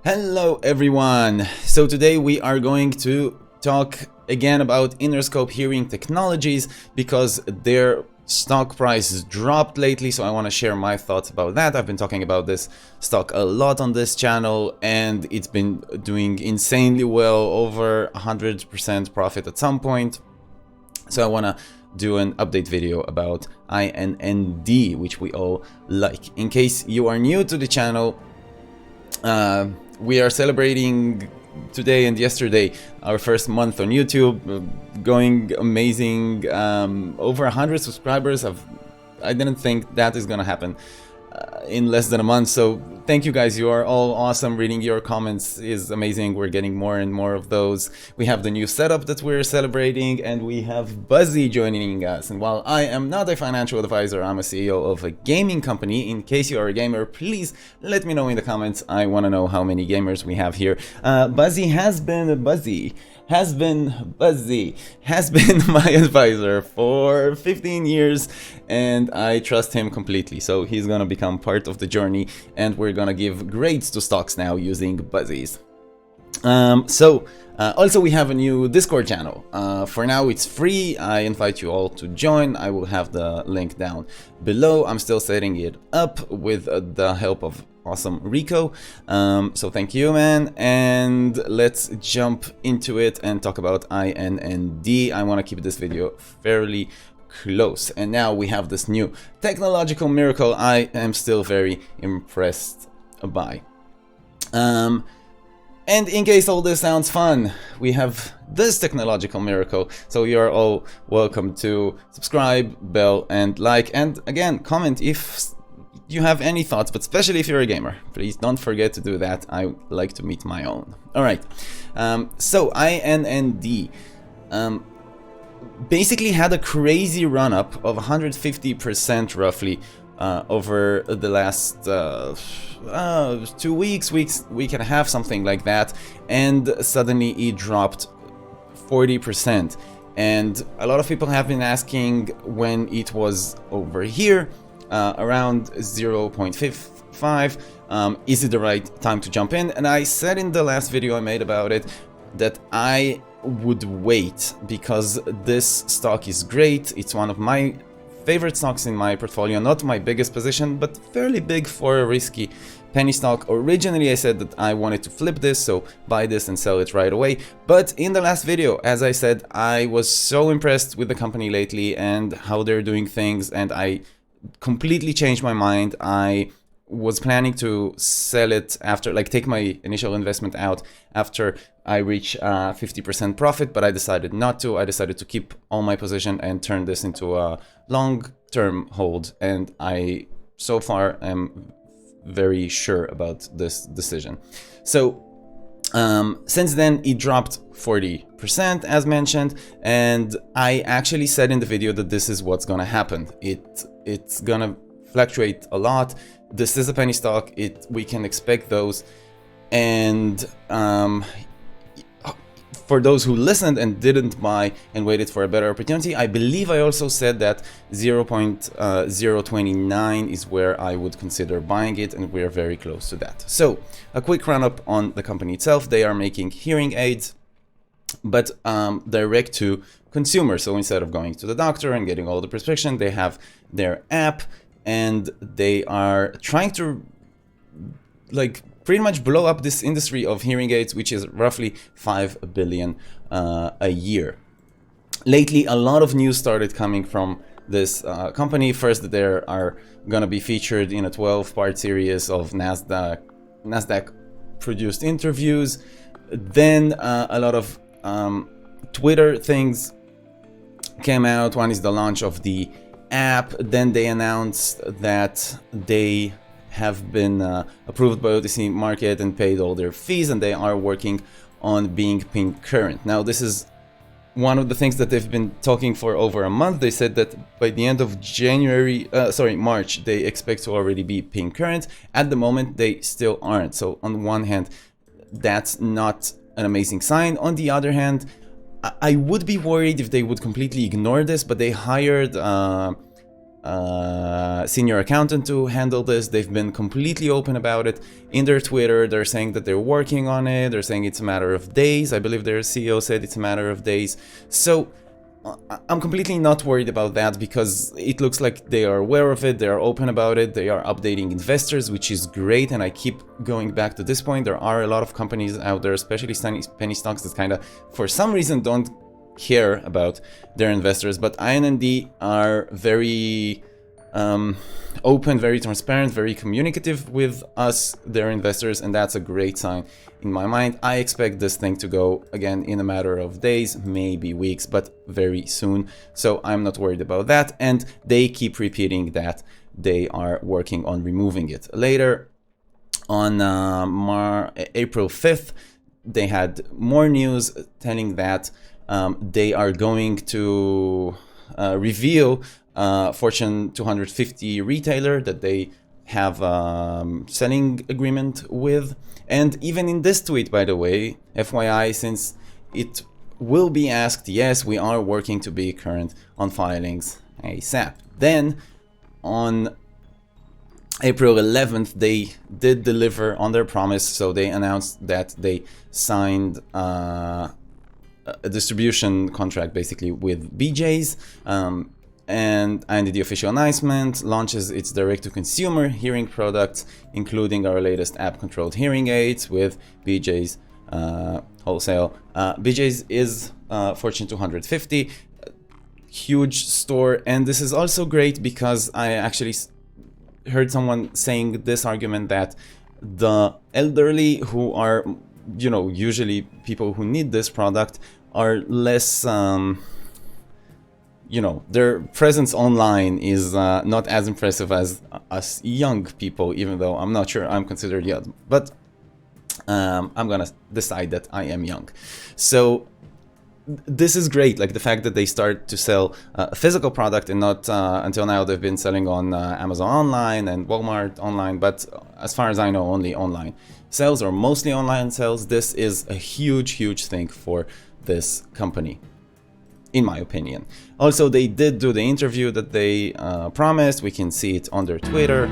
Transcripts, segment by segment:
Hello everyone! So today we are going to talk again about Innerscope Hearing Technologies because their stock price dropped lately, so I want to share my thoughts about that. I've been talking about this stock a lot on this channel and it's been doing insanely well, over 100% profit at some point. So I want to do an update video about INND, which we all like. In case you are new to the channel, we are celebrating today and yesterday our first month on YouTube, going amazing, over 100 subscribers. I didn't think that is gonna happen in less than a month, so thank you guys, you are all awesome. Reading your comments is amazing. We're getting more and more of those. We have the new setup that we're celebrating, and we have Buzzy joining us. And while I am not a financial advisor, I'm a CEO of a gaming company. In case you are a gamer, please let me know in the comments. I want to know how many gamers we have here. Buzzy has been my advisor for 15 years, and I trust him completely. So he's gonna become part of the journey, and we're gonna give grades to stocks now using Buzzies. Also we have a new Discord channel. For now it's free. I invite you all to join. I will have the link down below. I'm still setting it up with the help of awesome Rico. So thank you, man, and let's jump into it and talk about INND. I want to keep this video fairly close. And now we have this new technological miracle I am still very impressed by. And in case all this sounds fun, we have this technological miracle. So you're all welcome to subscribe, bell, and like, and again, comment if you have any thoughts, but especially if you're a gamer. Please don't forget to do that. I like to meet my own. All right. So INND basically had a crazy run-up of 150% roughly over the last 2 weeks, week and a half, something like that, and suddenly it dropped 40%. And a lot of people have been asking when it was over here, around 0.55, is it the right time to jump in? And I said in the last video I made about it that I would wait, because this stock is great. It's one of my favorite stocks in my portfolio, not my biggest position, but fairly big for a risky penny stock. Originally I said that I wanted to flip this, so buy this and sell it right away. But in the last video, as I said, I was so impressed with the company lately and how they're doing things, and I completely changed my mind. I was planning to sell it after, like, take my initial investment out after I reach 50% profit, but I decided not to. I decided to keep all my position and turn this into a long-term hold, and I so far am very sure about this decision. So since then it dropped 40%, as mentioned, and I actually said in the video that this is what's gonna happen. It's gonna fluctuate a lot. This is a penny stock. We can expect those. And for those who listened and didn't buy and waited for a better opportunity, I believe I also said that 0.029 is where I would consider buying it, and we're very close to that. So a quick run up on the company itself. They are making hearing aids, but direct to consumer. So instead of going to the doctor and getting all the prescription, they have their app, and they are trying to, like, pretty much blow up this industry of hearing aids, which is roughly 5 billion a year. Lately, a lot of news started coming from this company. First, they are gonna be featured in a 12-part series of NASDAQ produced interviews. Then a lot of Twitter things came out. One is the launch of the app. Then they announced that they have been approved by OTC Market and paid all their fees, and they are working on being pink current. Now, this is one of the things that they've been talking for over a month. They said that by the end of March, they expect to already be pink current. At the moment, they still aren't. So on one hand, that's not an amazing sign. On the other hand, I would be worried if they would completely ignore this, but they hired senior accountant to handle this. They've been completely open about it. In their Twitter, they're saying that they're working on it. They're saying it's a matter of days. I believe their CEO said it's a matter of days. So I'm completely not worried about that, because it looks like they are aware of it, they are open about it, they are updating investors, which is great. And I keep going back to this point. There are a lot of companies out there, especially penny stocks, that kind of, for some reason, don't care about their investors. But INND are very open, very transparent, very communicative with us, their investors, and that's a great sign in my mind. I expect this thing to go again in a matter of days, maybe weeks, but very soon. So I'm not worried about that, and they keep repeating that they are working on removing it. Later on April 5th, they had more news telling that they are going to reveal Fortune 250 retailer that they have selling agreement with. And even in this tweet, by the way, FYI, since it will be asked, yes, we are working to be current on filings ASAP. Then on April 11th, they did deliver on their promise. So they announced that they signed a distribution contract basically with BJ's, and the official announcement launches its direct-to-consumer hearing products, including our latest app-controlled hearing aids with BJ's wholesale. BJ's is Fortune 250, huge store, and this is also great because I actually heard someone saying this argument that the elderly, who are, you know, usually people who need this product, are less you know, their presence online is not as impressive as us young people, even though I'm not sure I'm considered young, but I'm gonna decide that I am young. So this is great, like the fact that they start to sell a physical product, and not until now they've been selling on Amazon online and Walmart online, but as far as I know, only online sales, or mostly online sales. This is a huge thing for this company, in my opinion. Also, they did do the interview that they promised. We can see it on their Twitter.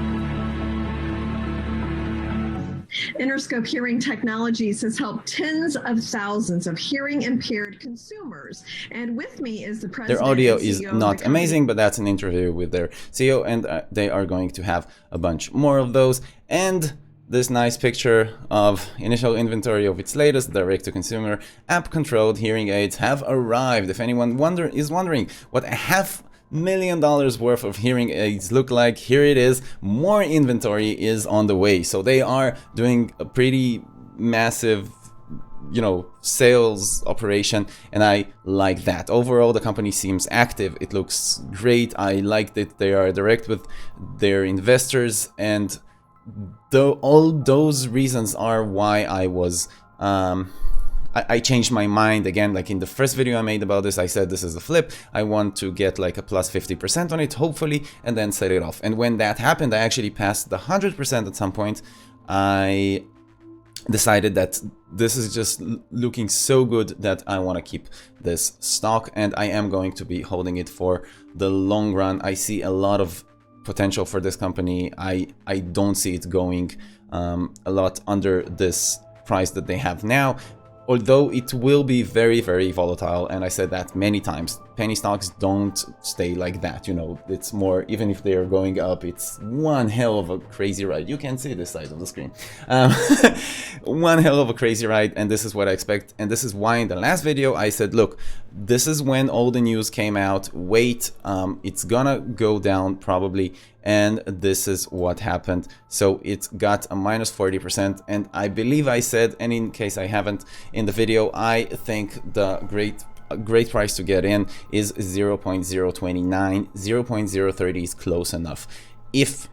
Innerscope Hearing Technologies has helped tens of thousands of hearing impaired consumers. And with me is the president. Their audio is not amazing, but that's an interview with their CEO, and they are going to have a bunch more of those. And this nice picture of initial inventory of its latest direct-to-consumer app-controlled hearing aids have arrived. If anyone is wondering what $500,000 worth of hearing aids look like, here it is. More inventory is on the way. So they are doing a pretty massive, you know, sales operation, and I like that. Overall, the company seems active. It looks great. I like that they are direct with their investors, and all those reasons are why I was I changed my mind again. Like in the first video I made about this, I said this is a flip. I want to get like a plus 50% on it, hopefully, and then set it off. And when that happened, I actually passed the 100% at some point. I decided that this is just looking so good that I want to keep this stock, and I am going to be holding it for the long run. I see a lot of potential for this company. I don't see it going a lot under this price that they have now, although it will be very volatile, and I said that many times. Penny stocks don't stay like that, you know. It's more, even if they are going up, it's one hell of a crazy ride. You can see this side of the screen. One hell of a crazy ride, and this is what I expect. And this is why in the last video I said, look, this is when all the news came out. Wait, it's gonna go down probably, and this is what happened. So it got a minus 40%, and I believe I said, and in case I haven't in the video, I think the great price to get in is 0.029. 0.030 is close enough. If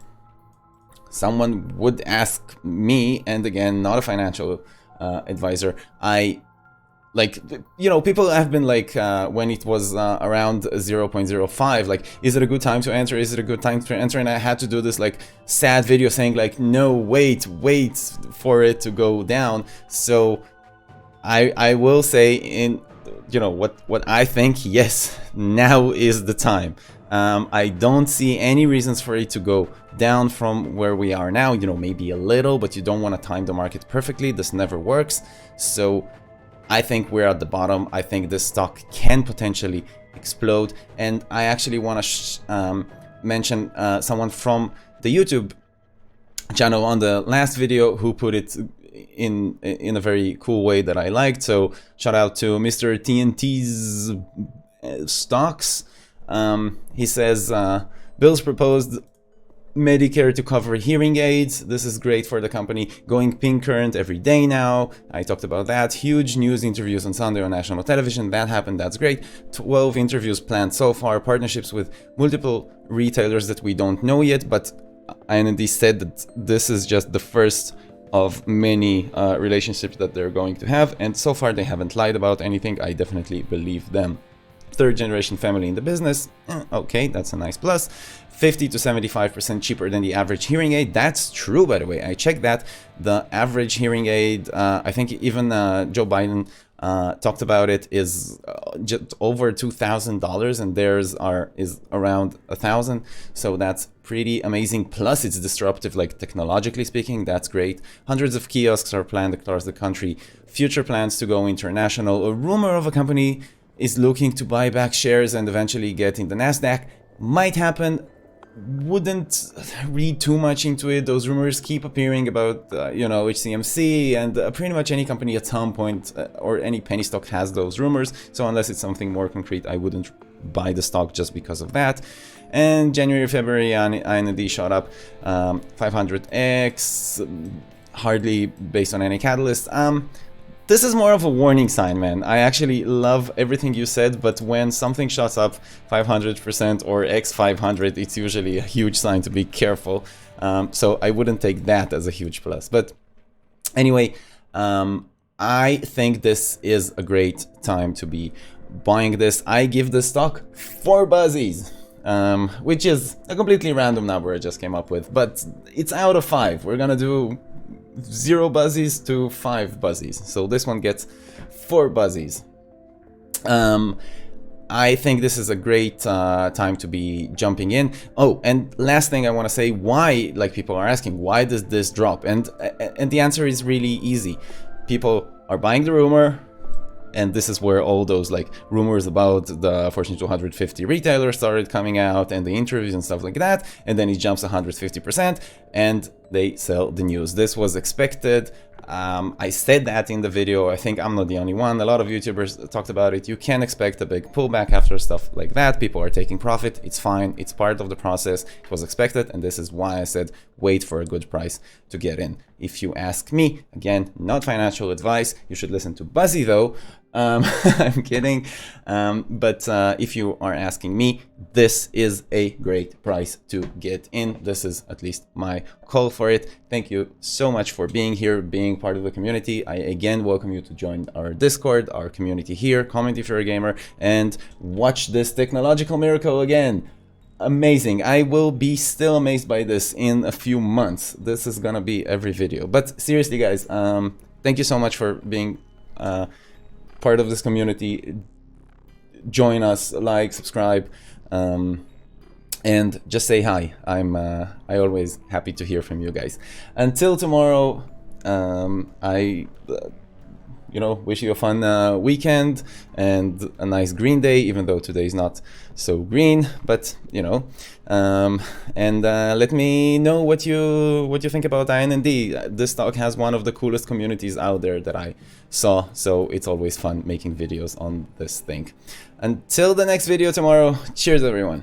someone would ask me, and again, not a financial advisor, I like, you know, people have been like, when it was around 0.05, like, is it a good time to enter? Is it a good time to enter? And I had to do this like sad video saying like, no, wait for it to go down. So I will say, you know, what I think, yes, now is the time. I don't see any reasons for it to go down from where we are now. You know, maybe a little, but you don't want to time the market perfectly. This never works. So I think we're at the bottom. I think this stock can potentially explode. And I actually want to mention someone from the YouTube channel on the last video who put it in a very cool way that I liked. So shout out to Mr. TNT's stocks. He says Bill's proposed Medicare to cover hearing aids. This is great for the company. Going pink current every day now. I talked about that. Huge news interviews on Sunday on national television. That happened. That's great. 12 interviews planned so far. Partnerships with multiple retailers that we don't know yet, but IND said that this is just the first of many relationships that they're going to have, and so far they haven't lied about anything. I definitely believe them. Third generation family in the business. Okay, that's a nice plus. 50 to 75% cheaper than the average hearing aid. That's true, by the way. I checked that. The average hearing aid, I think even Joe Biden talked about it, is just over $2,000, and theirs is around $1,000. So that's pretty amazing. Plus, it's disruptive, like technologically speaking. That's great. Hundreds of kiosks are planned across the country. Future plans to go international. A rumor of a company is looking to buy back shares and eventually get in the Nasdaq. Might happen. Wouldn't read too much into it. Those rumors keep appearing about, you know, HCMC and pretty much any company at some point or any penny stock has those rumors. So unless it's something more concrete, I wouldn't buy the stock just because of that. And January, February, IND shot up 500x, hardly based on any catalyst. This is more of a warning sign, man. I actually love everything you said, but when something shots up 500% or x500, it's usually a huge sign to be careful. So I wouldn't take that as a huge plus. But anyway, I think this is a great time to be buying this. I give the stock 4 buzzies, which is a completely random number I just came up with, but it's out of 5. We're gonna do 0 buzzies to 5 buzzies. So this one gets 4 buzzies. I think this is a great time to be jumping in. Oh, and last thing I want to say, why, like people are asking, why does this drop? And the answer is really easy. People are buying the rumor, and this is where all those like rumors about the Fortune 250 retailers started coming out, and the interviews and stuff like that, and then it jumps 150% and they sell the news. This was expected. I said that in the video. I think I'm not the only one. A lot of YouTubers talked about it. You can expect a big pullback after stuff like that. People are taking profit. It's fine. It's part of the process. It was expected, and this is why I said wait for a good price to get in. If you ask me, again, not financial advice. You should listen to Buzzy though. I'm kidding. But if you are asking me, this is a great price to get in. This is at least my call for it. Thank you so much for being here, being part of the community. I again welcome you to join our Discord, our community here, comment if you're a gamer, and watch this technological miracle again. Amazing. I will be still amazed by this in a few months. This is gonna be every video. But seriously, guys, thank you so much for being part of this community. Join us, like, subscribe, and just say hi. I always happy to hear from you guys. Until tomorrow, I wish you a fun weekend and a nice green day, even though today is not so green, but and let me know what you think about IND. This stock has one of the coolest communities out there that I saw, so it's always fun making videos on this thing. Until the next video tomorrow, cheers everyone.